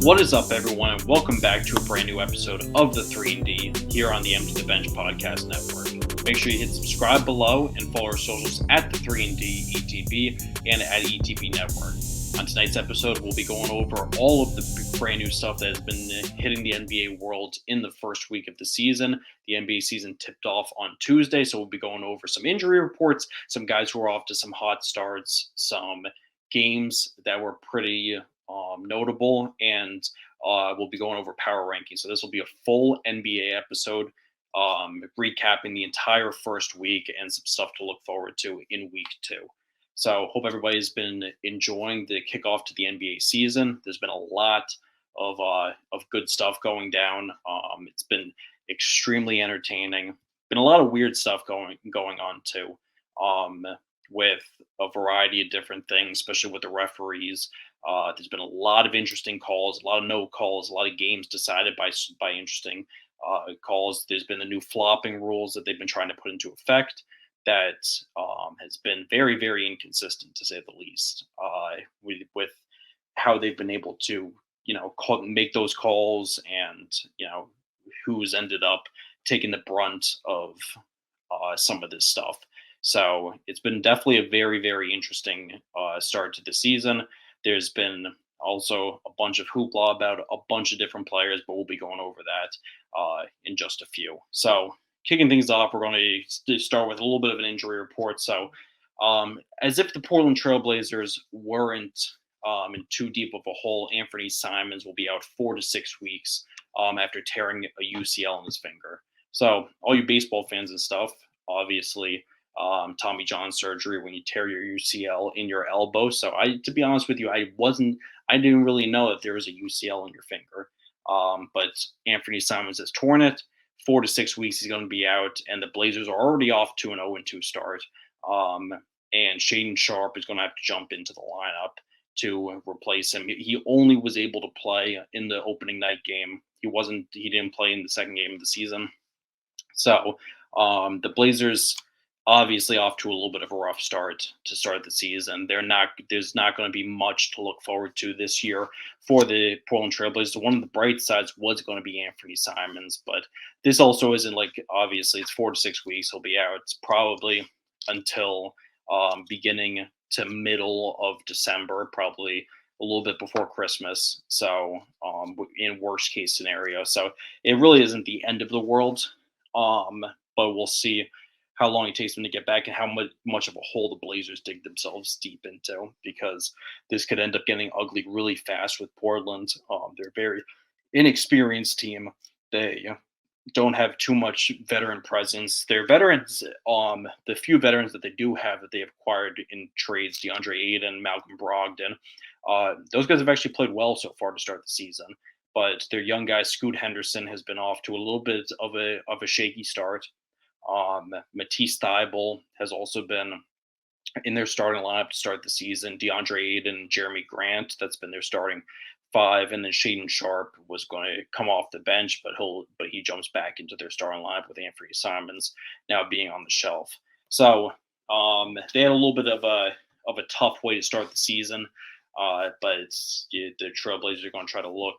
What is up, everyone, and welcome back to a brand new episode of the 3&D here on the M to the Bench Podcast Network. Make sure you hit subscribe below and follow our socials at the 3&D ETB and at ETB Network. On tonight's episode, we'll be going over all of the brand new stuff that has been hitting the NBA world in the first week of the season. The NBA season tipped off on Tuesday, so we'll be going over some injury reports, some guys who are off to some hot starts, some games that were pretty notable, and we'll be going over power rankings. So this will be a full NBA episode, recapping the entire first week and some stuff to look forward to in week 2. So hope everybody's been enjoying the kickoff to the NBA season. There's been a lot of good stuff going down. It's been extremely entertaining. Been a lot of weird stuff going on too, with a variety of different things, especially with the referees. There's been a lot of interesting calls, a lot of no calls, a lot of games decided by interesting calls. There's been the new flopping rules that they've been trying to put into effect that has been very, very inconsistent, to say the least, with how they've been able to, make those calls and, who's ended up taking the brunt of some of this stuff. So it's been definitely a very, very interesting start to the season. There's been also a bunch of hoopla about a bunch of different players, but we'll be going over that in just a few. So kicking things off, we're going to start with a little bit of an injury report. So as if the Portland Trailblazers weren't in too deep of a hole, Anfernee Simons will be out 4 to 6 weeks after tearing a UCL in his finger. So all you baseball fans and stuff, obviously, Tommy John surgery when you tear your UCL in your elbow. So to be honest with you, I didn't really know that there was a UCL in your finger. But Anfernee Simons has torn it. 4 to 6 weeks he's going to be out, and the Blazers are already off to an 0-2 start. And Shaedon Sharpe is going to have to jump into the lineup to replace him. He only was able to play in the opening night game. He didn't play in the second game of the season. So the Blazers obviously off to a little bit of a rough start to start the season. There's not going to be much to look forward to this year for the Portland Trailblazers. One of the bright sides was going to be Anfernee Simons, but this also isn't obviously it's 4 to 6 weeks he'll be out. It's probably until beginning to middle of December, probably a little bit before Christmas. So in worst case scenario, so it really isn't the end of the world. But we'll see how long it takes them to get back and how much of a hole the Blazers dig themselves deep into, because this could end up getting ugly really fast with Portland. They're a very inexperienced team. They don't have too much veteran presence. Their veterans, the few veterans that they do have that they acquired in trades, DeAndre Ayton, Malcolm Brogdon, those guys have actually played well so far to start the season. But their young guy, Scoot Henderson, has been off to a little bit of a shaky start. Matisse Thybulle has also been in their starting lineup to start the season. DeAndre Ayton, Jeremy Grant, that's been their starting 5, and then Shaedon Sharpe was going to come off the bench, but he jumps back into their starting lineup with Anfernee Simons now being on the shelf. So they had a little bit of a tough way to start the season, but the Trailblazers are going to try to look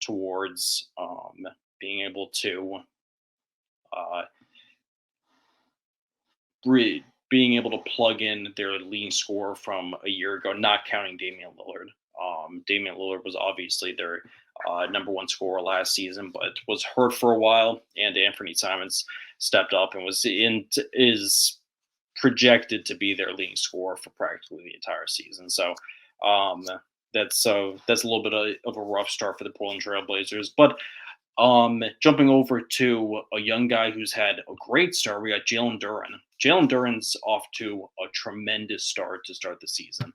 towards being able to being able to plug in their leading scorer from a year ago, not counting Damian Lillard. Damian Lillard was obviously their number one scorer last season, but was hurt for a while, and Anfernee Simons stepped up and is projected to be their leading scorer for practically the entire season. So that's a little bit of a rough start for the Portland Trailblazers, but jumping over to a young guy who's had a great start, we got Jalen Duren. Jalen Duren's off to a tremendous start to start the season.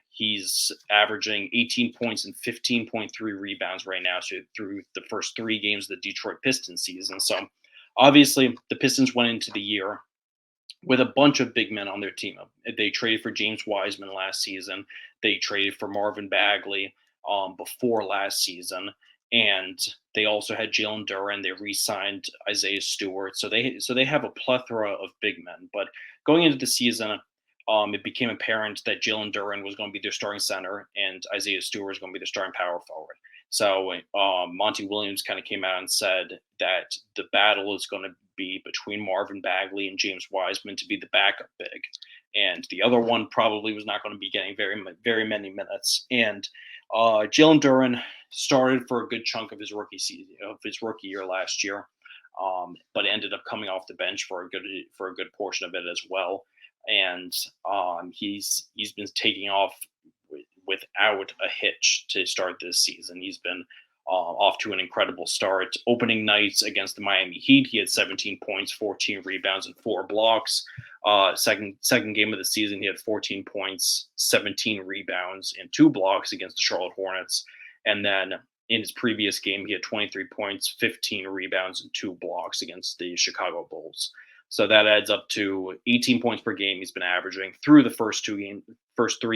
He's averaging 18 points and 15.3 rebounds right now through the first 3 games of the Detroit Pistons season. So obviously the Pistons went into the year with a bunch of big men on their team. They traded for James Wiseman last season. They traded for Marvin Bagley before last season. And they also had Jalen Duren. They re-signed Isaiah Stewart. So they have a plethora of big men. But going into the season, it became apparent that Jalen Duren was going to be their starting center and Isaiah Stewart was going to be their starting power forward. So Monty Williams kind of came out and said that the battle is going to be between Marvin Bagley and James Wiseman to be the backup big, and the other one probably was not going to be getting very many minutes. And Jalen Duren started for a good chunk of his rookie year last year, but ended up coming off the bench for a good portion of it as well. And he's been taking off without a hitch to start this season. He's been off to an incredible start. Opening nights against the Miami Heat, he had 17 points, 14 rebounds, and 4 blocks. Second game of the season, he had 14 points, 17 rebounds, and 2 blocks against the Charlotte Hornets. And then in his previous game, he had 23 points, 15 rebounds, and 2 blocks against the Chicago Bulls. So that adds up to 18 points per game he's been averaging through the first 3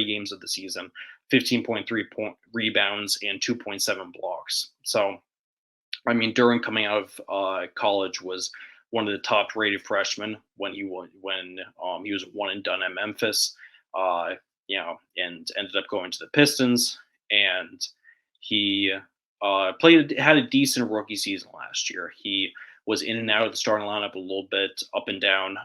games of the season, 15.3 rebounds and 2.7 blocks. So, I mean, Duren coming out of college was one of the top rated freshmen when he was one and done at Memphis, and ended up going to the Pistons, and he had a decent rookie season last year. He was in and out of the starting lineup a little bit, up and down,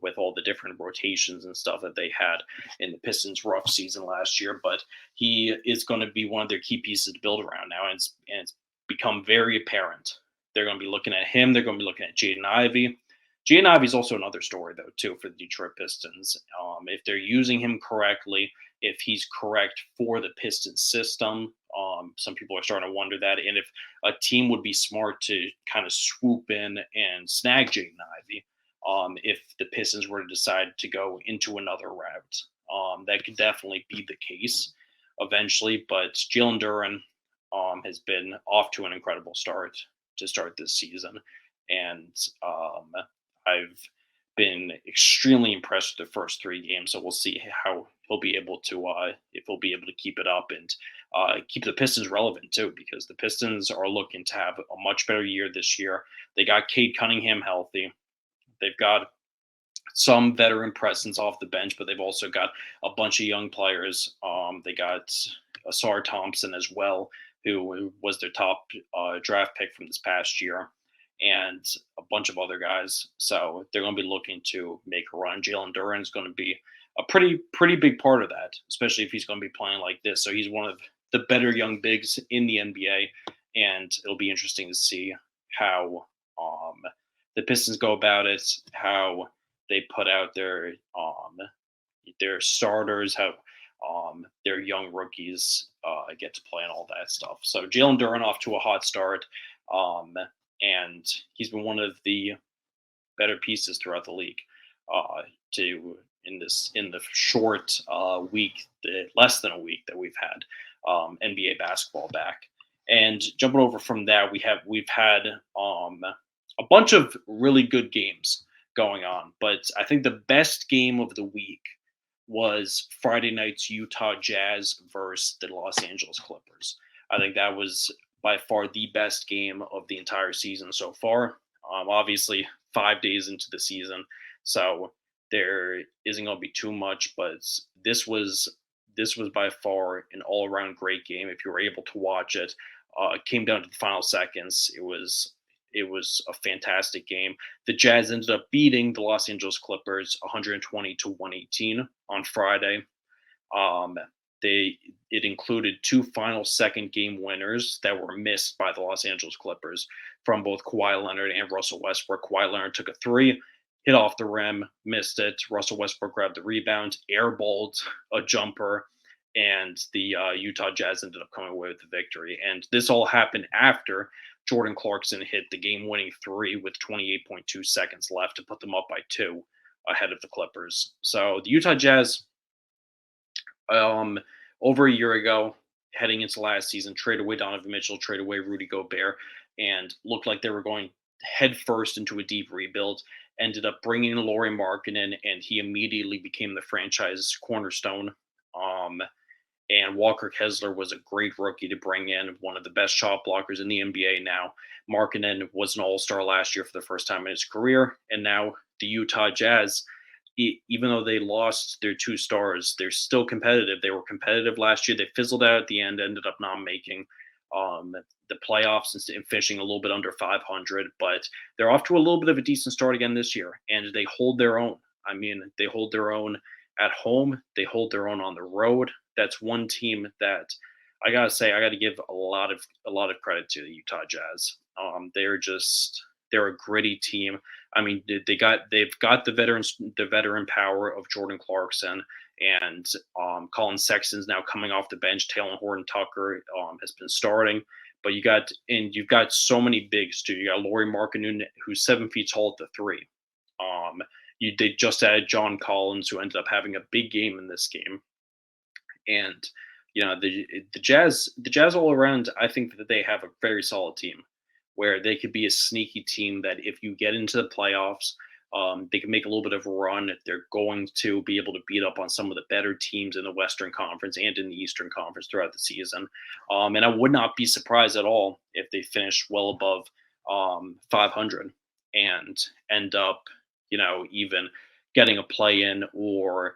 with all the different rotations and stuff that they had in the Pistons' rough season last year. But he is going to be one of their key pieces to build around now, and it's become very apparent. They're going to be looking at him. They're going to be looking at Jaden Ivey. Jaden Ivey is also another story, though, too, for the Detroit Pistons. If they're using him correctly, if he's correct for the Pistons system, some people are starting to wonder that. And if a team would be smart to kind of swoop in and snag Jaden Ivey, if the Pistons were to decide to go into another route, that could definitely be the case eventually. But Jalen Duren has been off to an incredible start to start this season. And I've been extremely impressed with the first 3 games. So we'll see how he'll be able to, if he'll be able to keep it up and keep the Pistons relevant too, because the Pistons are looking to have a much better year this year. They got Cade Cunningham healthy. They've got some veteran presence off the bench, but they've also got a bunch of young players. They got Asar Thompson as well, who was their top draft pick from this past year, and a bunch of other guys. So they're going to be looking to make a run. Jalen Duren is going to be a pretty big part of that, especially if he's going to be playing like this. So he's one of the better young bigs in the NBA, and it'll be interesting to see how the Pistons go about it, how they put out their starters, how their young rookies get to play and all that stuff. So Jalen Duren off to a hot start, and he's been one of the better pieces throughout the league. In the short week, less than a week that we've had NBA basketball back. And jumping over from that, we've had a bunch of really good games going on, but I think the best game of the week was Friday night's Utah Jazz versus the Los Angeles Clippers. I think that was by far the best game of the entire season so far. Obviously, 5 days into the season, so there isn't going to be too much, but this was by far an all-around great game. If you were able to watch it, it came down to the final seconds. It was a fantastic game. The Jazz ended up beating the Los Angeles Clippers 120-118 on Friday. It included 2 final second game winners that were missed by the Los Angeles Clippers from both Kawhi Leonard and Russell Westbrook. Kawhi Leonard took a 3, hit off the rim, missed it. Russell Westbrook grabbed the rebound, airballed a jumper, and the Utah Jazz ended up coming away with the victory. And this all happened after Jordan Clarkson hit the game-winning 3 with 28.2 seconds left to put them up by 2 ahead of the Clippers. So the Utah Jazz, over a year ago, heading into last season, traded away Donovan Mitchell, traded away Rudy Gobert, and looked like they were going headfirst into a deep rebuild. Ended up bringing in Lauri Markkanen, and he immediately became the franchise cornerstone. And Walker Kessler was a great rookie to bring in, one of the best shot blockers in the NBA now. Markkanen was an all-star last year for the first time in his career, and now the Utah Jazz, even though they lost their 2 stars, they're still competitive. They were competitive last year. They fizzled out at the end, ended up not making the playoffs and finishing a little bit under 500, but they're off to a little bit of a decent start again this year, and they hold their own. I mean, they hold their own at home. They hold their own on the road. That's one team that I gotta say I gotta give a lot of credit to the Utah Jazz. They're a gritty team. I mean, they've got the veteran power of Jordan Clarkson and Colin Sexton's now coming off the bench. Taylor Horton Tucker has been starting, but you've got so many bigs too. You got Lauri Markkanen, who's 7 feet tall at the three. They just added John Collins, who ended up having a big game in this game, and the Jazz all around. I think that they have a very solid team, where they could be a sneaky team that if you get into the playoffs, they can make a little bit of a run. They're going to be able to beat up on some of the better teams in the Western Conference and in the Eastern Conference throughout the season. And I would not be surprised at all if they finish well above 500 and end up, even getting a play in or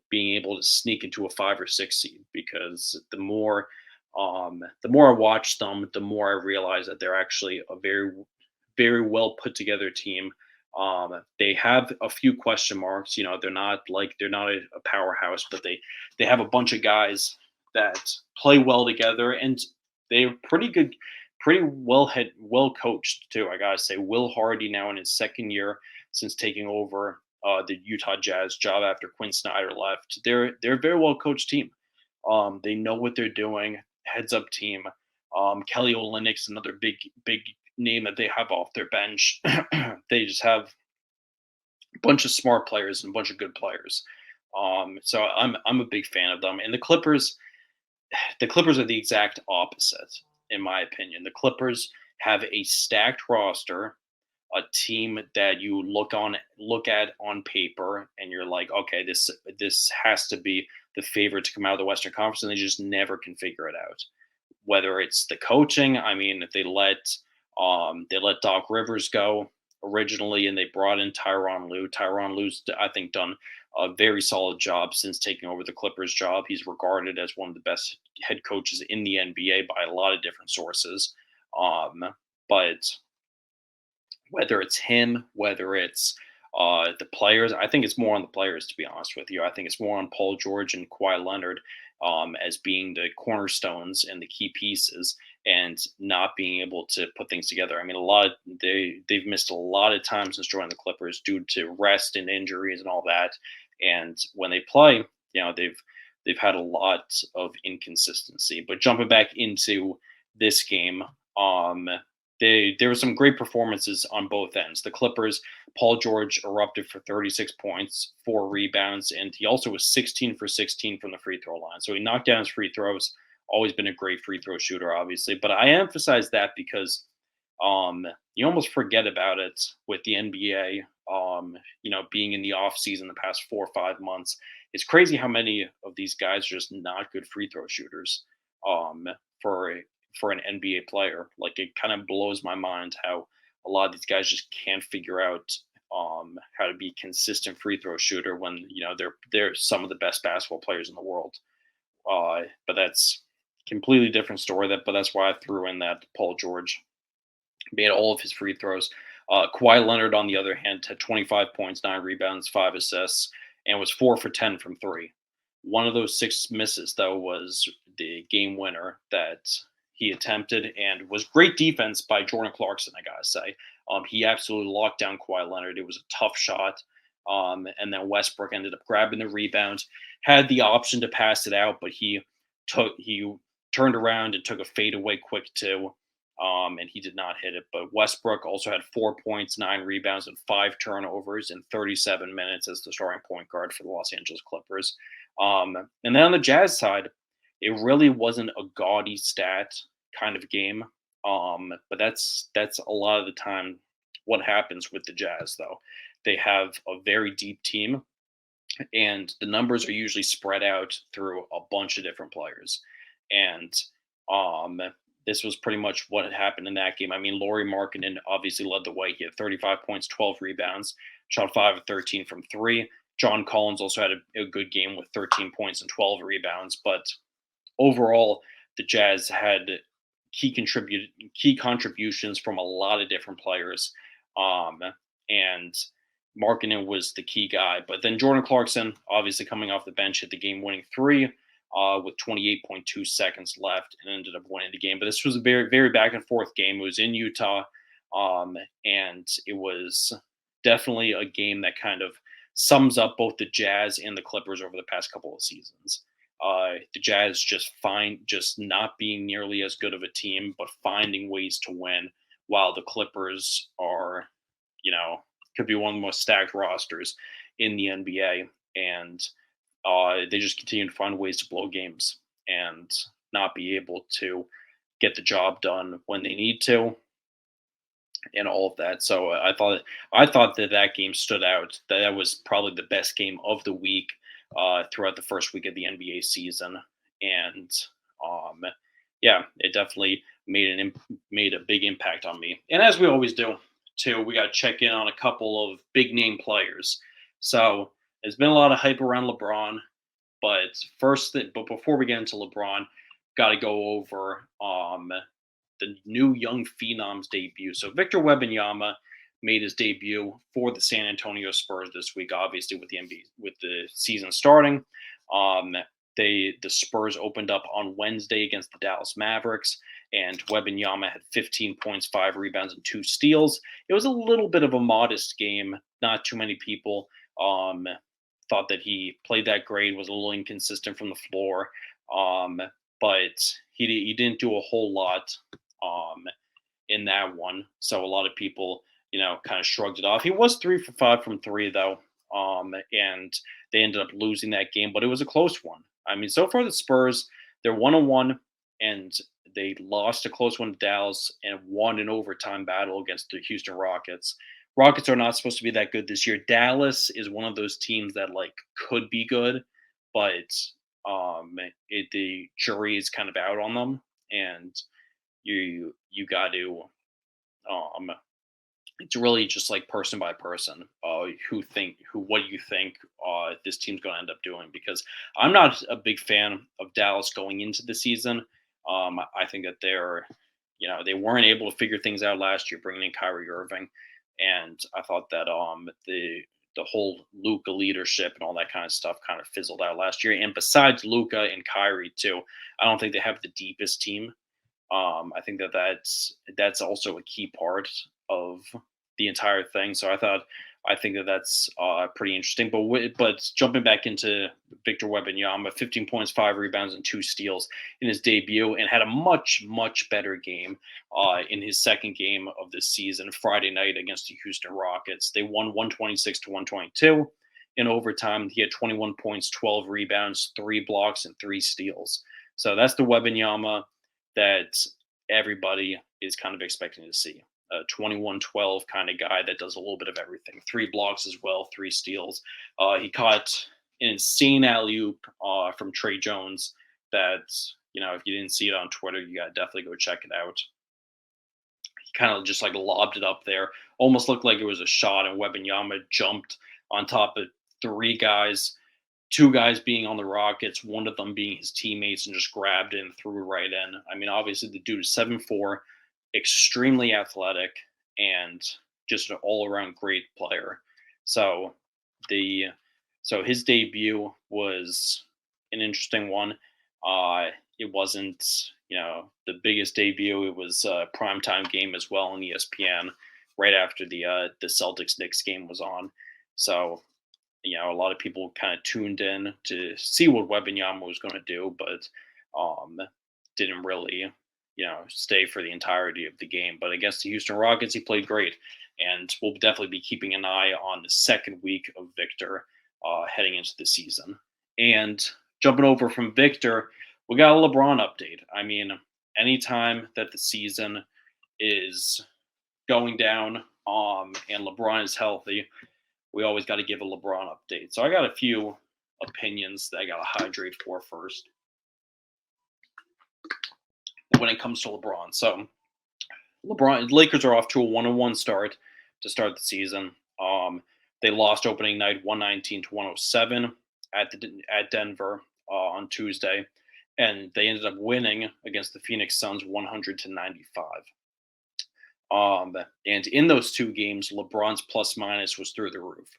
being able to sneak into a 5 or 6 seed. Because the more I watch them, the more I realize that they're actually a very, very well put together team. They have a few question marks. They're not a powerhouse, but they have a bunch of guys that play well together, and they're pretty good, pretty well coached too. I gotta say, Will Hardy now in his second year since taking over the Utah Jazz job after Quinn Snyder left. They're a very well coached team. They know what they're doing. Heads up team. Kelly Olynyk's another big name that they have off their bench. They just have a bunch of smart players and a bunch of good players. So I'm a big fan of them. And the Clippers are the exact opposite, in my opinion. The Clippers have a stacked roster, a team that you look at on paper, and you're like, okay, this has to be the favorite to come out of the Western Conference, and they just never can figure it out. Whether it's the coaching, I mean, they let Doc Rivers go originally, and they brought in Tyronn Lue. Tyronn Lue's, I think, done a very solid job since taking over the Clippers job. He's regarded as one of the best head coaches in the NBA by a lot of different sources. But whether it's him, whether it's the players, I think it's more on the players, to be honest with you. I think it's more on Paul George and Kawhi Leonard as being the cornerstones and the key pieces, and not being able to put things together. I mean, they've missed a lot of time since joining the Clippers due to rest and injuries and all that. And when they play, they've had a lot of inconsistency. But jumping back into this game, there were some great performances on both ends. The Clippers, Paul George erupted for 36 points, 4 rebounds, and he also was 16 for 16 from the free throw line. So he knocked down his free throws. Always been a great free throw shooter, obviously. But I emphasize that because you almost forget about it with the NBA. Being in the off season the past 4 or 5 months, it's crazy how many of these guys are just not good free throw shooters. For an NBA player, like, it kind of blows my mind how a lot of these guys just can't figure out how to be consistent free throw shooter when they're some of the best basketball players in the world. But that's completely different story. But that's why I threw in that Paul George made all of his free throws. Kawhi Leonard, on the other hand, had 25 points, 9 rebounds, 5 assists, and was 4 for 10 from three. One of those 6 misses, though, was the game winner that he attempted, and was great defense by Jordan Clarkson, I gotta say. He absolutely locked down Kawhi Leonard. It was a tough shot. And then Westbrook ended up grabbing the rebound, had the option to pass it out, but he turned around and took a fadeaway quick too. And he did not hit it. But Westbrook also had 4 points, 9 rebounds, and 5 turnovers in 37 minutes as the starting point guard for the Los Angeles Clippers. And then on the Jazz side, it really wasn't a gaudy stat kind of game. But that's a lot of the time what happens with the Jazz, though. They have a very deep team, and the numbers are usually spread out through a bunch of different players. And this was pretty much what had happened in that game. I mean, Lauri Markkanen obviously led the way. He had 35 points, 12 rebounds, shot 5 of 13 from three. John Collins also had a good game with 13 points and 12 rebounds. But overall, the Jazz had key contributions from a lot of different players, um, and Markkinen was the key guy. But then Jordan Clarkson, obviously coming off the bench, hit the game-winning three with 28.2 seconds left and ended up winning the game. But this was a very, very back and forth game. It was in Utah, and it was definitely a game that kind of sums up both the Jazz and the Clippers over the past couple of seasons. The Jazz just not being nearly as good of a team, but finding ways to win, while the Clippers are, could be one of the most stacked rosters in the NBA, and they just continue to find ways to blow games and not be able to get the job done when they need to, and all of that. So I thought that game stood out. That was probably the best game of the week throughout the first week of the NBA season, and um, yeah, it definitely made a big impact on me. And as we always do, too, we got to check in on a couple of big name players. So there's been a lot of hype around LeBron, but before we get into LeBron, got to go over the new young phenom's debut. So Victor Wembanyama made his debut for the San Antonio Spurs this week, obviously with the NBA, with the season starting. Um, the Spurs opened up on Wednesday against the Dallas Mavericks, and Wembanyama had 15 points, 5 rebounds, and 2 steals. It was a little bit of a modest game. Not too many people thought that he played that great. Was a little inconsistent from the floor, um, but he didn't do a whole lot um, in that one. So a lot of people, kind of shrugged it off. He was 3 for 5 from three, though, and they ended up losing that game, but it was a close one. I mean, so far the Spurs, they're 1-1, and they lost a close one to Dallas and won an overtime battle against the Houston Rockets. Rockets are not supposed to be that good this year. Dallas is one of those teams that could be good, but the jury is kind of out on them, and you got to um, it's really just like person by person, what do you think this team's going to end up doing, because I'm not a big fan of Dallas going into the season. I think that they weren't able to figure things out last year, bringing in Kyrie Irving, and I thought that the whole Luka leadership and all that kind of stuff kind of fizzled out last year. And besides Luka and Kyrie too, I don't think they have the deepest team. I think that's also a key part of the entire thing. So I think that's pretty interesting. But jumping back into Victor Wembanyama, 15 points, 5 rebounds, and 2 steals in his debut, and had a much better game in his second game of the season, Friday night against the Houston Rockets. They won 126-122 in overtime. He had 21 points, 12 rebounds, 3 blocks, and 3 steals. So that's the Wembanyama that everybody is kind of expecting to see. A 21-12 kind of guy that does a little bit of everything. 3 blocks as well, 3 steals. He caught an insane alley-oop from Trey Jones that, if you didn't see it on Twitter, you got to definitely go check it out. He kind of just lobbed it up there. Almost looked like it was a shot, and Wembanyama jumped on top of 3 guys. 2 guys being on the Rockets, one of them being his teammates, and just grabbed it and threw it right in. I mean, obviously the dude is 7'4", extremely athletic, and just an all-around great player. So his debut was an interesting one. It wasn't, the biggest debut. It was a primetime game as well on ESPN right after the Celtics-Knicks game was on. So a lot of people kind of tuned in to see what Wembanyama was going to do, but didn't really, stay for the entirety of the game. But against the Houston Rockets, he played great, and we'll definitely be keeping an eye on the second week of Victor heading into the season. And jumping over from Victor, we got a LeBron update. I mean, anytime that the season is going down and LeBron is healthy, we always got to give a LeBron update. So I got a few opinions that I got to hydrate for first when it comes to LeBron. So Lakers are off to a 1-1 start to start the season. They lost opening night 119-107 at Denver on Tuesday, and they ended up winning against the Phoenix Suns 100-95. And in those two games, LeBron's plus minus was through the roof.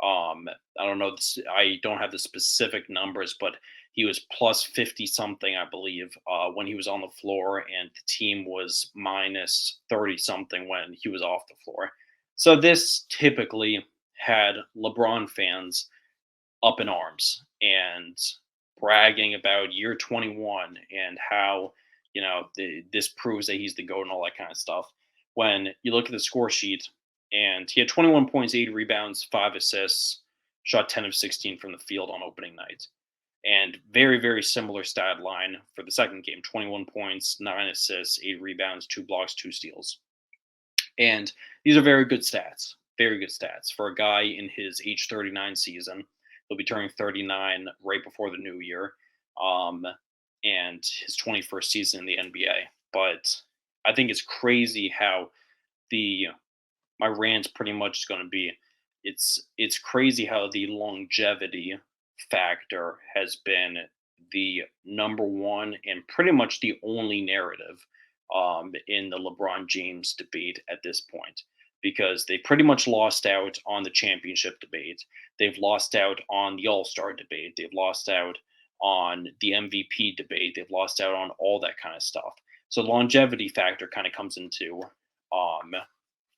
I don't know. I don't have the specific numbers, but he was plus 50 something, I believe, when he was on the floor, and the team was minus 30 something when he was off the floor. So this typically had LeBron fans up in arms and bragging about year 21 and how, this proves that he's the GOAT and all that kind of stuff. When you look at the score sheet, and he had 21 points, 8 rebounds, 5 assists, shot 10 of 16 from the field on opening night. And very, very similar stat line for the second game: 21 points, 9 assists, 8 rebounds, 2 blocks, 2 steals. And these are very good stats for a guy in his age 39 season. He'll be turning 39 right before the new year, and his 21st season in the NBA. But I think it's crazy how the my rant's pretty much going to be it's crazy how the longevity factor has been the number one and pretty much the only narrative in the LeBron James debate at this point, because they pretty much lost out on the championship debate. They've lost out on the All-Star debate. They've lost out on the MVP debate. They've lost out on all that kind of stuff. So longevity factor kind of comes into um,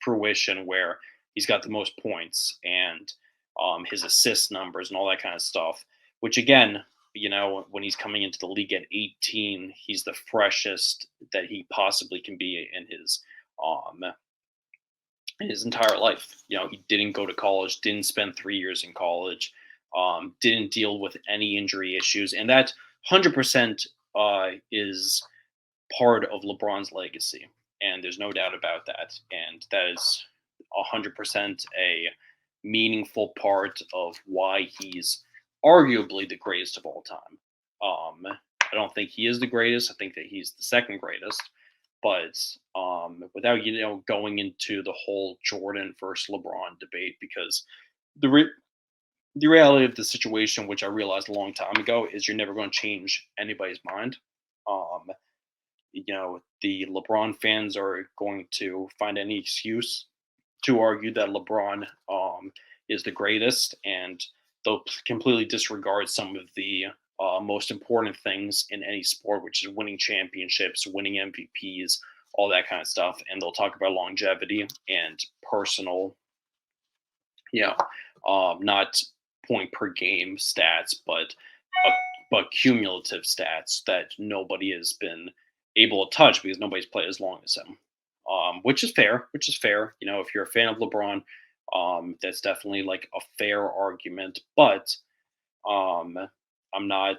fruition, where he's got the most points and his assist numbers and all that kind of stuff. Which again, when he's coming into the league at 18, he's the freshest that he possibly can be um, in his entire life. He didn't go to college, didn't spend 3 years in college, didn't deal with any injury issues, and that 100% is part of LeBron's legacy, and there's no doubt about that. And that is 100% a meaningful part of why he's arguably the greatest of all time. I don't think he is the greatest. I think that he's the second greatest. But without going into the whole Jordan versus LeBron debate, because the reality of the situation, which I realized a long time ago, is you're never going to change anybody's mind. Um, the LeBron fans are going to find any excuse to argue that LeBron is the greatest, and they'll completely disregard some of the most important things in any sport, which is winning championships, winning MVPs, all that kind of stuff. And they'll talk about longevity and personal, not point per game stats, but cumulative stats that nobody has been able to touch because nobody's played as long as him. Which is fair. If you're a fan of LeBron, that's definitely like a fair argument. But I'm not.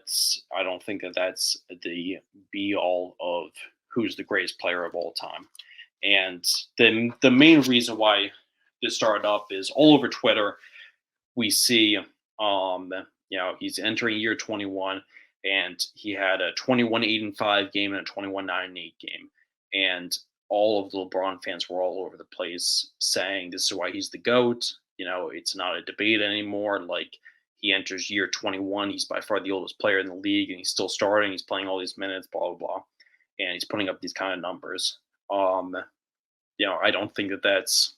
I don't think that that's the be all of who's the greatest player of all time. And the main reason why this started up is all over Twitter. We see, he's entering year 21, and he had a 21-8-5 game and a 21-9-8 game, and all of the LeBron fans were all over the place saying this is why he's the GOAT. It's not a debate anymore. Like, he enters year 21, he's by far the oldest player in the league, and he's still starting. He's playing all these minutes, blah blah blah, and he's putting up these kind of numbers. I don't think that that's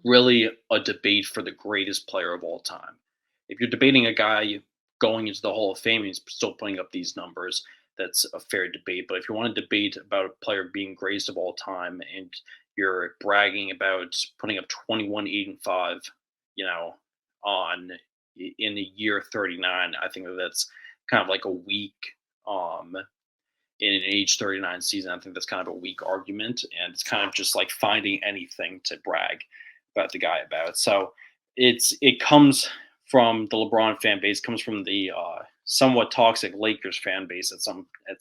really a debate for the greatest player of all time. If you're debating a guy going into the Hall of Fame and he's still putting up these numbers, that's a fair debate. But if you want to debate about a player being greatest of all time and you're bragging about putting up 21-8-5, on in the year 39, I think that's kind of like a weak in an age 39 season. I think that's kind of a weak argument, and it's kind of just like finding anything to brag about the guy about. So it comes from the LeBron fan base, comes from the somewhat toxic Lakers fan base at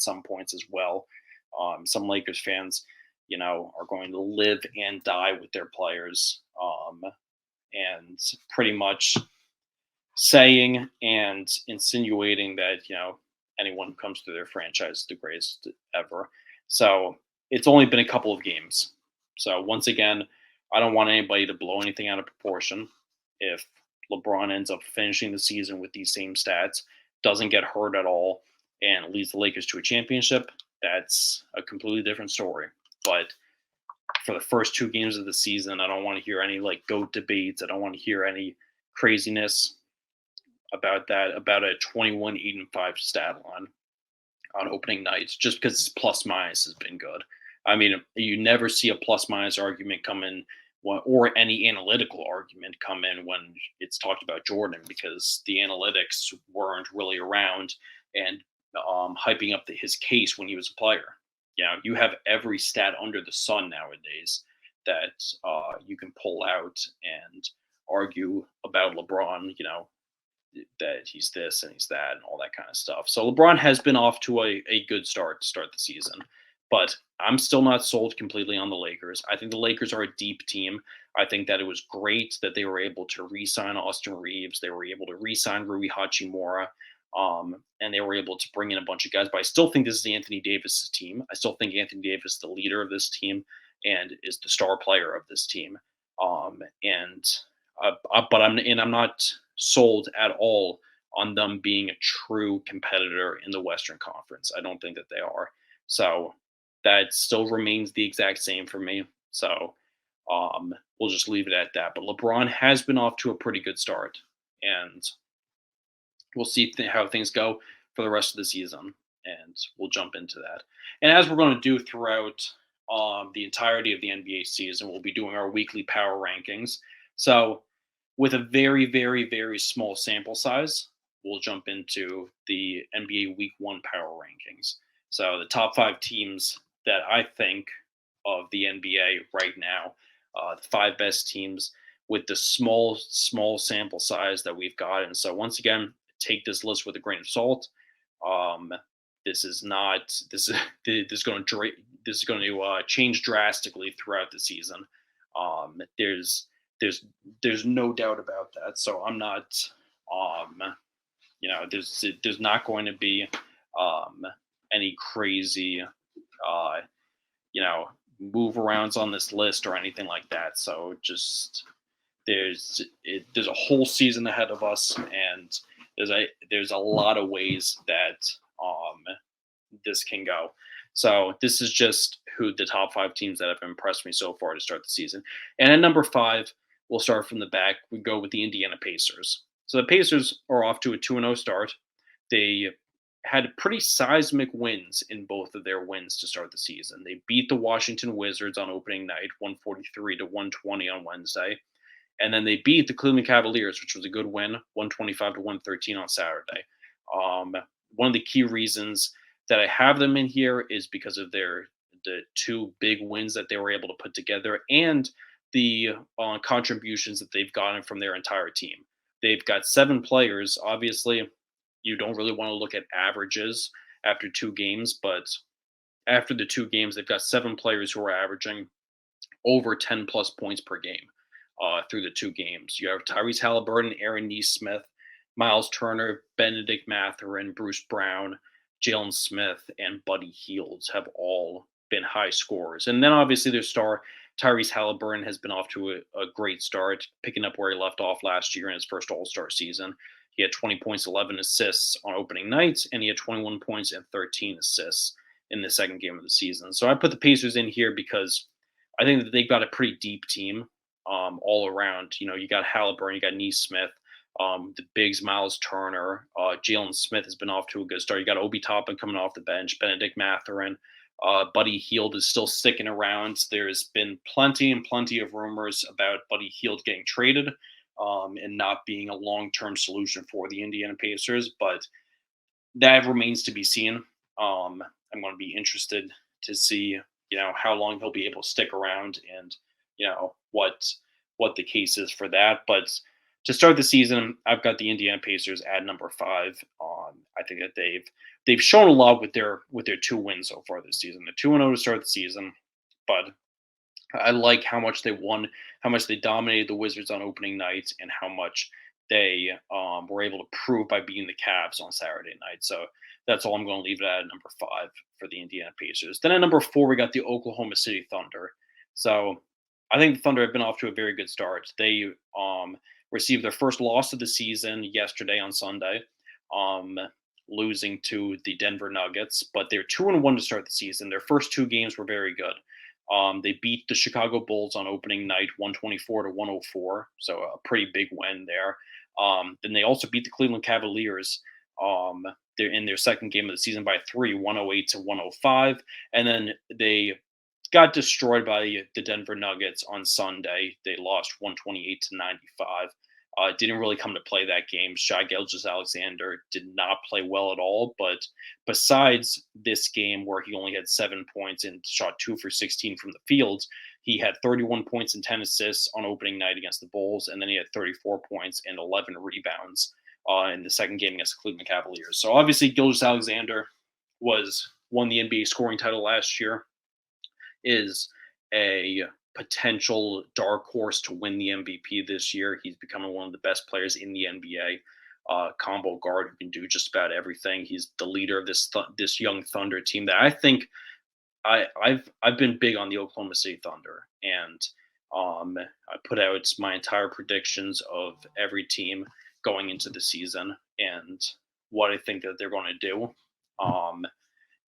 some points as well. Some Lakers fans, are going to live and die with their players, and pretty much saying and insinuating that anyone who comes through their franchise is the greatest ever. So it's only been a couple of games. So once again, I don't want anybody to blow anything out of proportion. If LeBron ends up finishing the season with these same stats, doesn't get hurt at all, and leads the Lakers to a championship, that's a completely different story. But for the first 2 games of the season, I don't want to hear any like GOAT debates. I don't want to hear any craziness about that, about a 21-8-5 stat line on opening nights, just because it's plus minus has been good. I mean, you never see a plus minus argument come in or any analytical argument come in when it's talked about Jordan, because the analytics weren't really around and hyping up his case when he was a player. You know, you have every stat under the sun nowadays that you can pull out and argue about LeBron, you know, that he's this and he's that and all that kind of stuff. So LeBron has been off to a good start to start the season, but I'm still not sold completely on the Lakers. I think the Lakers are a deep team. I think that it was great that they were able to re-sign Austin Reeves. They were able to re-sign Rui Hachimura. And they were able to bring in a bunch of guys. But I still think this is Anthony Davis's team. I still think Anthony Davis is the leader of this team and is the star player of this team. I'm not sold at all on them being a true competitor in the Western Conference. I don't think that they are. So that still remains the exact same for me. So we'll just leave it at that. But LeBron has been off to a pretty good start, and we'll see how things go for the rest of the season, and we'll jump into that. And as we're going to do throughout the entirety of the NBA season, we'll be doing our weekly power rankings. So with a very, very, very small sample size, we'll jump into the NBA Week 1 power rankings. So the top 5 teams that I think of the NBA right now, the 5 best teams with the small sample size that we've got. And so once again, take this list with a grain of salt. This is going to change drastically throughout the season. There's no doubt about that. So I'm not, there's not going to be any crazy, move arounds on this list or anything like that. So just there's a whole season ahead of us, and there's a lot of ways that this can go. So this is just who the top 5 teams that have impressed me so far to start the season. And at number 5, we'll start from the back. We go with the Indiana Pacers. So the Pacers are off to a 2-0 start. They had pretty seismic wins in both of their wins to start the season. They beat the Washington Wizards on opening night, 143-120 on Wednesday. And then they beat the Cleveland Cavaliers, which was a good win, 125-113 on Saturday. One of the key reasons that I have them in here is because of the 2 big wins that they were able to put together and the contributions that they've gotten from their entire team. They've got 7 players. Obviously, you don't really want to look at averages after 2 games, but after the 2 games, they've got 7 players who are averaging over 10 plus points per game through the 2 games. You have Tyrese Halliburton, Aaron Nesmith, Miles Turner, Benedict Mathurin, Bruce Brown, Jalen Smith, and Buddy Hield have all been high scorers. And then obviously their star, Tyrese Halliburton, has been off to a great start, picking up where he left off last year in his first All-Star season. He had 20 points, 11 assists on opening night, and he had 21 points and 13 assists in the second game of the season. So I put the Pacers in here because I think that they've got a pretty deep team all around. You know, you got Halliburton, you got Nesmith, the bigs, Miles Turner, Jalen Smith has been off to a good start. You got Obi Toppin coming off the bench, Benedict Mathurin, Buddy Hield is still sticking around. There's been plenty of rumors about Buddy Hield getting traded and not being a long-term solution for the Indiana Pacers, but that remains to be seen. I'm going to be interested to see, how long he'll be able to stick around and, what the case is for that. But to start the season, I've got the Indiana Pacers at number 5. I think that they've shown a lot with their 2 wins so far this season. They're 2-0 to start the season, but I like how much they won, how much they dominated the Wizards on opening night, and how much they were able to prove by beating the Cavs on Saturday night. So that's all I'm going to leave it at number 5 for the Indiana Pacers. Then at number 4, we got the Oklahoma City Thunder. So I think the Thunder have been off to a very good start. They received their first loss of the season yesterday on Sunday. losing to the Denver Nuggets, but they're 2-1 to start the season. Their first two games were very good. They beat the Chicago Bulls on opening night, 124-104, so a pretty big win there. Then they also beat the Cleveland Cavaliers. They're in their second game of the season by 3, 108-105, and then they got destroyed by the Denver Nuggets on Sunday. They lost 128-95. Didn't really come to play that game. Shai Gilgeous-Alexander did not play well at all. But besides this game where he only had 7 points and shot 2 for 16 from the field, he had 31 points and 10 assists on opening night against the Bulls, and then he had 34 points and 11 rebounds in the second game against the Cleveland Cavaliers. So obviously Gilgeous-Alexander won the NBA scoring title last year, is a potential dark horse to win the MVP this year. He's becoming one of the best players in the NBA. Combo guard who can do just about everything. He's the leader of this young Thunder team that I think I've been big on the Oklahoma City Thunder, and I put out my entire predictions of every team going into the season and what I think that they're going to do,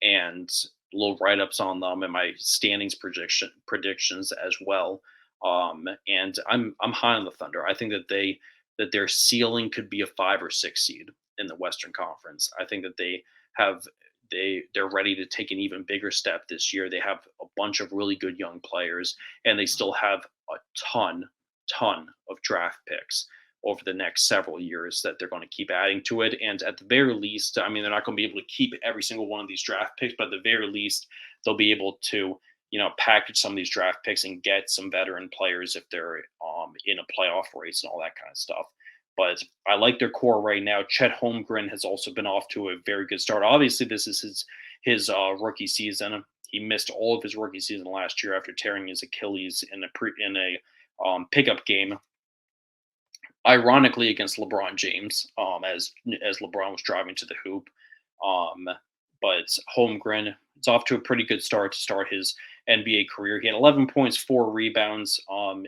and little write-ups on them and my standings predictions as well. And I'm high on the Thunder. I think that their ceiling could be a 5 or 6 seed in the Western Conference. I think that they're ready to take an even bigger step this year. They have a bunch of really good young players, and they still have a ton of draft picks over the next several years that they're going to keep adding to it. And at the very least, I mean, they're not going to be able to keep every single one of these draft picks, but at the very least, they'll be able to, package some of these draft picks and get some veteran players if they're in a playoff race and all that kind of stuff. But I like their core right now. Chet Holmgren has also been off to a very good start. Obviously, this is his rookie season. He missed all of his rookie season last year after tearing his Achilles in a pickup game, ironically against LeBron James, as LeBron was driving to the hoop. But Holmgren is off to a pretty good start to start his NBA career. He had 11 points, 4 rebounds on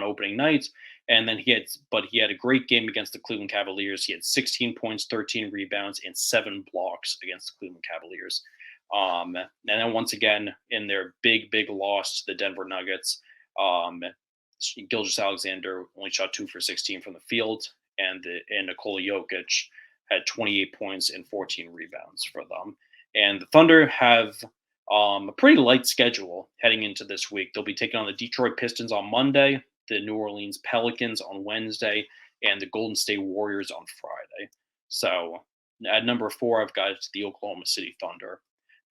opening night, and then he had a great game against the Cleveland Cavaliers. He had 16 points, 13 rebounds, and 7 blocks against the Cleveland Cavaliers. And then once again in their big loss to the Denver Nuggets, Gilgeous-Alexander only shot 2 for 16 from the field, and Nikola Jokic had 28 points and 14 rebounds for them. And the Thunder have a pretty light schedule heading into this week. They'll be taking on the Detroit Pistons on Monday, the New Orleans Pelicans on Wednesday, and the Golden State Warriors on Friday. So at number 4, I've got the Oklahoma City Thunder.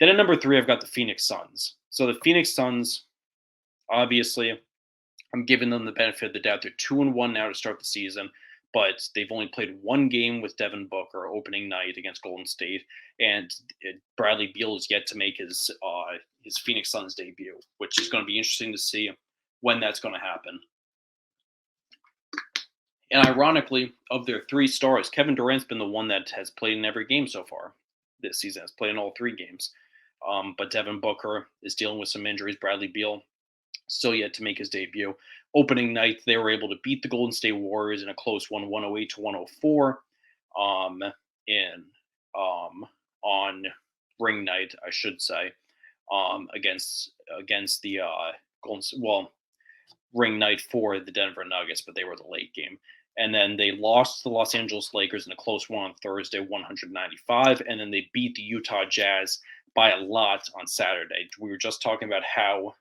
Then at number 3, I've got the Phoenix Suns. So the Phoenix Suns, obviously, I'm giving them the benefit of the doubt. They're 2-1 now to start the season, but they've only played one game with Devin Booker opening night against Golden State, and Bradley Beal is yet to make his Phoenix Suns debut, which is going to be interesting to see when that's going to happen. And ironically, of their 3 stars, Kevin Durant's been the one that has played in every game so far this season, has played in all 3 games. But Devin Booker is dealing with some injuries. Bradley Beal still yet to make his debut. Opening night, they were able to beat the Golden State Warriors in a close one, 108-104, on ring night, I should say, against the ring night for the Denver Nuggets, but they were the late game. And then they lost to the Los Angeles Lakers in a close one on Thursday, 195, and then they beat the Utah Jazz by a lot on Saturday. We were just talking about how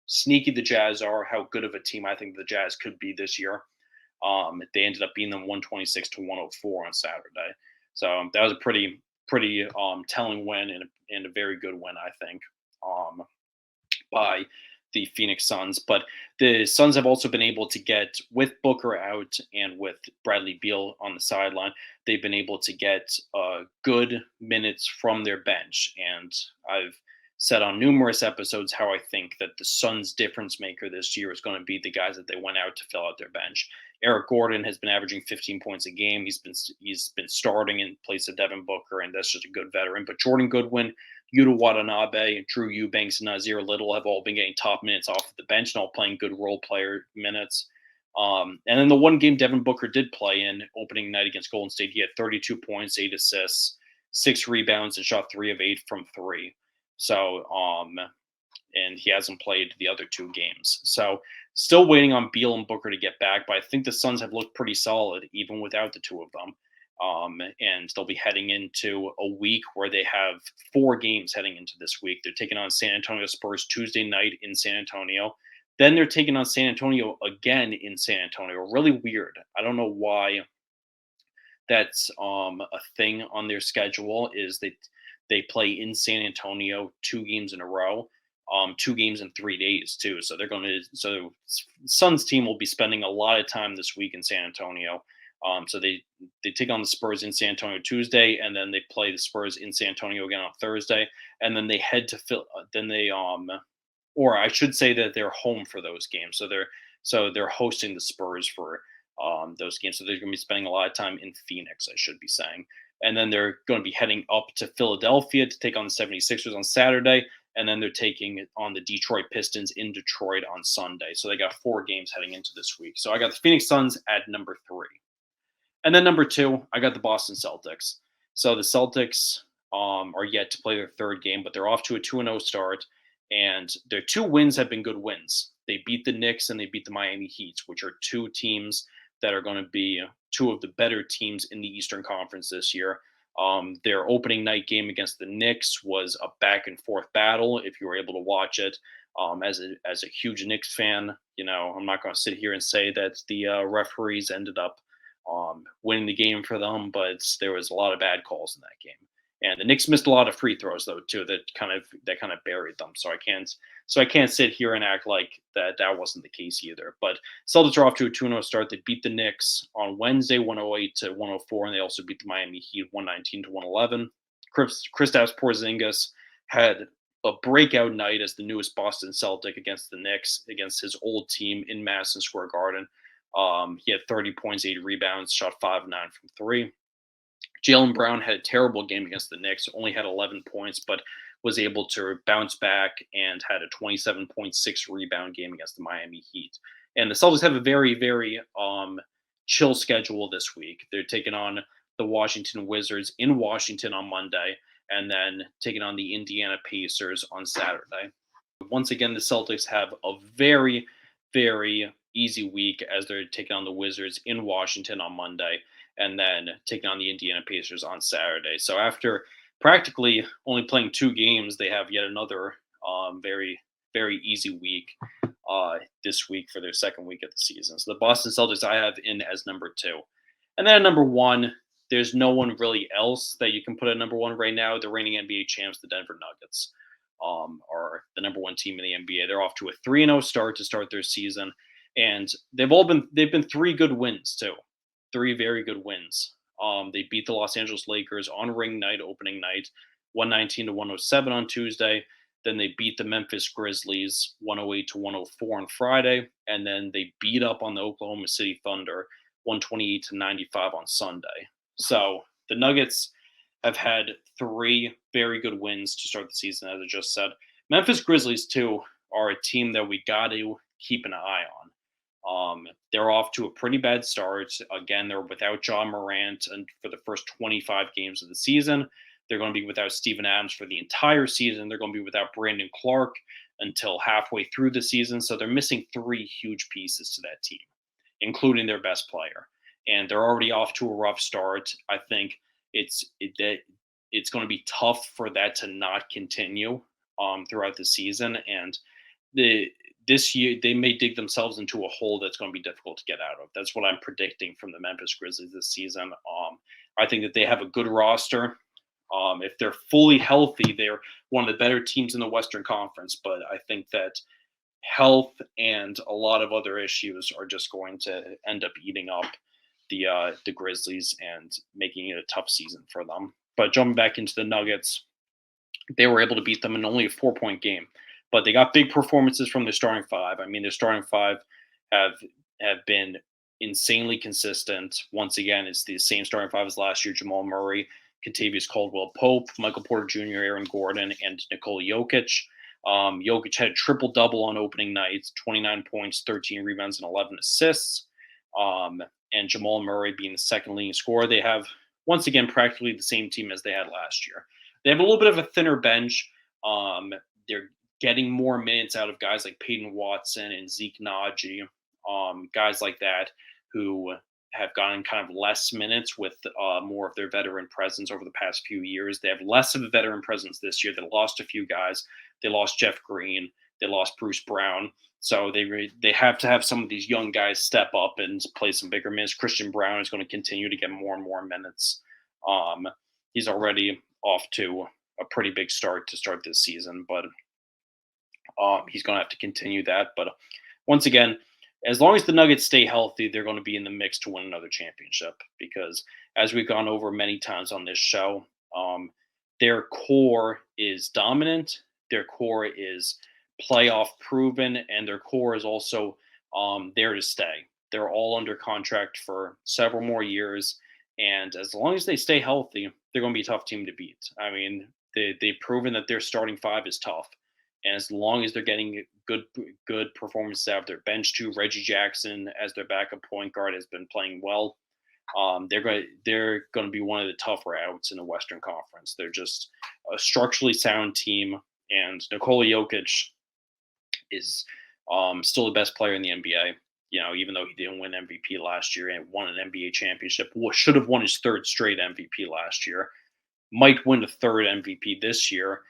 sneaky the Jazz are, how good of a team I think the Jazz could be this year. They ended up beating them 126-104 on Saturday. So that was a pretty telling win and a very good win, I think, by the Phoenix Suns. But the Suns have also been able to get, with Booker out and with Bradley Beal on the sideline, they've been able to get good minutes from their bench. And I've said on numerous episodes how I think that the Suns' difference maker this year is going to be the guys that they went out to fill out their bench. Eric Gordon has been averaging 15 points a game. He's been starting in place of Devin Booker, and that's just a good veteran. But Jordan Goodwin, Yuta Watanabe, Drew Eubanks, and Nazir Little have all been getting top minutes off of the bench and all playing good role player minutes. And then the one game Devin Booker did play in opening night against Golden State, he had 32 points, 8 assists, 6 rebounds, and shot 3 of 8 from three. So, and he hasn't played the other 2 games. So, still waiting on Beal and Booker to get back, but I think the Suns have looked pretty solid even without the 2 of them. And they'll be heading into a week where they have 4 games heading into this week. They're taking on San Antonio Spurs Tuesday night in San Antonio. Then they're taking on San Antonio again in San Antonio. Really weird. I don't know why that's a thing on their schedule. Is that they play in San Antonio 2 games in a row, 2 games in 3 days too. So they're going to Suns team will be spending a lot of time this week in San Antonio. So they take on the Spurs in San Antonio Tuesday, and then they play the Spurs in San Antonio again on Thursday, and then they head to Phil. Then they or I should say that they're home for those games. So they're hosting the Spurs for those games. So they're going to be spending a lot of time in Phoenix, I should be saying. And then they're going to be heading up to Philadelphia to take on the 76ers on Saturday. And then they're taking on the Detroit Pistons in Detroit on Sunday. So they got 4 games heading into this week. So I got the Phoenix Suns at number 3. And then number 2, I got the Boston Celtics. So the Celtics are yet to play their 3rd game, but they're off to a 2-0 start. And their 2 wins have been good wins. They beat the Knicks and they beat the Miami Heat, which are 2 teams that are going to be 2 of the better teams in the Eastern Conference this year. Their opening night game against the Knicks was a back and forth battle. If you were able to watch it, as a huge Knicks fan, I'm not going to sit here and say that the referees ended up winning the game for them, but there was a lot of bad calls in that game. And the Knicks missed a lot of free throws though too that kind of buried them. So I can't sit here and act like that wasn't the case either. But Celtics are off to a 2-0 start. They beat the Knicks on Wednesday 108-104, and they also beat the Miami Heat 119-111. Kristaps Porzingis had a breakout night as the newest Boston Celtic against the Knicks, against his old team in Madison Square Garden. He had 30 points, 8 rebounds, shot 5 of 9 from 3. Jalen Brown had a terrible game against the Knicks, only had 11 points, but was able to bounce back and had a 27.6 rebound game against the Miami Heat. And the Celtics have a very, very chill schedule this week. They're taking on the Washington Wizards in Washington on Monday, and then taking on the Indiana Pacers on Saturday. Once again, the Celtics have a very, very easy week as they're taking on the Wizards in Washington on Monday, and then taking on the Indiana Pacers on Saturday. So after practically only playing 2 games, they have yet another very, very easy week this week for their 2nd week of the season. So the Boston Celtics I have in as number 2. And then at number 1, there's no one really else that you can put at number 1 right now. The reigning NBA champs, the Denver Nuggets, are the number 1 team in the NBA. They're off to a 3-0 start to start their season. And they've been 3 good wins too. 3 very good wins. They beat the Los Angeles Lakers on ring night, opening night, 119-107 on Tuesday. Then they beat the Memphis Grizzlies 108-104 on Friday. And then they beat up on the Oklahoma City Thunder 128-95 on Sunday. So the Nuggets have had 3 very good wins to start the season, as I just said. Memphis Grizzlies, too, are a team that we got to keep an eye on. They're off to a pretty bad start. Again, they're without John Morant and for the first 25 games of the season. They're going to be without Steven Adams for the entire season. They're going to be without Brandon Clark until halfway through the season. So they're missing 3 huge pieces to that team, including their best player. And they're already off to a rough start. I think it's going to be tough for that to not continue throughout the season. And this year, they may dig themselves into a hole that's going to be difficult to get out of. That's what I'm predicting from the Memphis Grizzlies this season. I think that they have a good roster. If they're fully healthy, they're one of the better teams in the Western Conference. But I think that health and a lot of other issues are just going to end up eating up the Grizzlies and making it a tough season for them. But jumping back into the Nuggets, they were able to beat them in only a 4-point game. But they got big performances from their starting 5. I mean, their starting 5 have been insanely consistent. Once again, it's the same starting 5 as last year: Jamal Murray, Kentavious Caldwell-Pope, Michael Porter Jr., Aaron Gordon, and Nikola Jokic. Jokic had a triple-double on opening night, 29 points, 13 rebounds, and 11 assists. And Jamal Murray being the second leading scorer. They have, once again, practically the same team as they had last year. They have a little bit of a thinner bench. They're getting more minutes out of guys like Peyton Watson and Zeke Naji, guys like that who have gotten kind of less minutes with more of their veteran presence over the past few years. They have less of a veteran presence this year. They lost a few guys. They lost Jeff Green. They lost Bruce Brown. So they have to have some of these young guys step up and play some bigger minutes. Christian Brown is going to continue to get more and more minutes. He's already off to a pretty big start to start this season, but he's going to have to continue that. But once again, as long as the Nuggets stay healthy, they're going to be in the mix to win another championship because, as we've gone over many times on this show, their core is dominant. Their core is playoff proven, and their core is also there to stay. They're all under contract for several more years, and as long as they stay healthy, they're going to be a tough team to beat. I mean, they've proven that their starting five is tough. And as long as they're getting good performances out of their bench too, Reggie Jackson as their backup point guard has been playing well. They're going to be one of the tougher outs in the Western Conference. They're just a structurally sound team, and Nikola Jokic is still the best player in the NBA. You know, even though he didn't win MVP last year and won an NBA championship, should have won his third straight MVP last year. Might win a third MVP this year.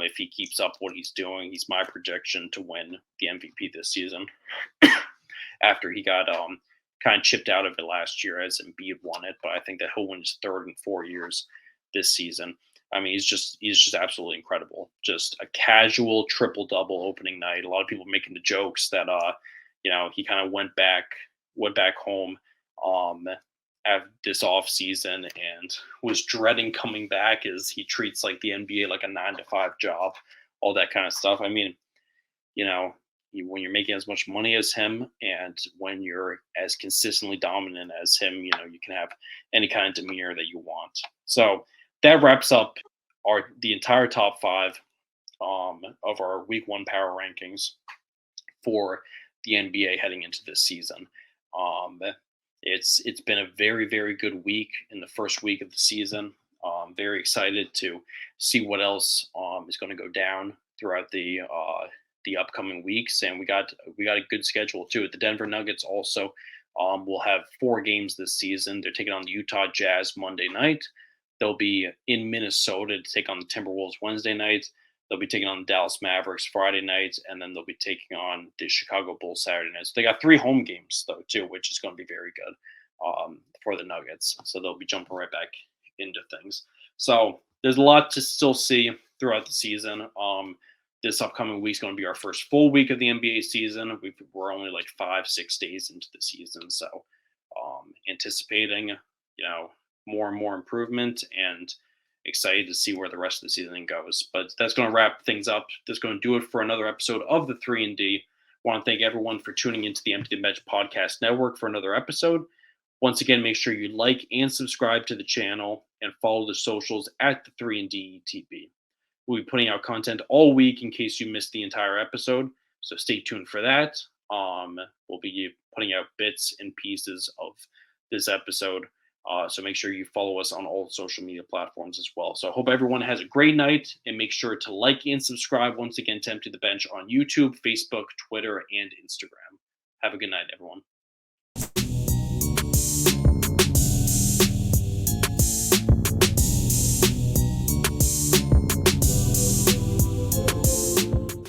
If he keeps up what he's doing. He's my projection to win the MVP this season after he got kind of chipped out of it last year as Embiid won it. But I think that he'll win his third in 4 years this season. I mean, he's just absolutely incredible. Just a casual triple-double opening night. A lot of people making the jokes that, he kind of went back home this off season and was dreading coming back as he treats like the NBA like a 9-to-5 job, all that kind of stuff. I mean, when you're making as much money as him and when you're as consistently dominant as him, you can have any kind of demeanor that you want. So that wraps up the entire top 5 of our week 1 power rankings for the NBA heading into this season. It's been a very, very good week in the first week of the season. Very excited to see what else is going to go down throughout the upcoming weeks, and we got a good schedule too. The Denver Nuggets also will have 4 games this season. They're taking on the Utah Jazz Monday night. They'll be in Minnesota to take on the Timberwolves Wednesday night. They'll be taking on the Dallas Mavericks Friday night, and then they'll be taking on the Chicago Bulls Saturday night. So they got 3 home games, though, too, which is going to be very good for the Nuggets. So they'll be jumping right back into things. So there's a lot to still see throughout the season. This upcoming week is going to be our first full week of the NBA season. We're only like 5-6 days into the season, so anticipating, more and more improvement and excited to see where the rest of the season goes. But that's going to wrap things up. That's going to do it for another episode of the 3&D. I want to thank everyone for tuning into the Empty the Bench Podcast Network for another episode. Once again, make sure you like and subscribe to the channel and follow the socials at the 3&D ETB. We'll be putting out content all week in case you missed the entire episode, so stay tuned for that. We'll be putting out bits and pieces of this episode. So make sure you follow us on all social media platforms as well. So I hope everyone has a great night, and make sure to like and subscribe once again to Empty the Bench on YouTube, Facebook, Twitter, and Instagram. Have a good night, everyone.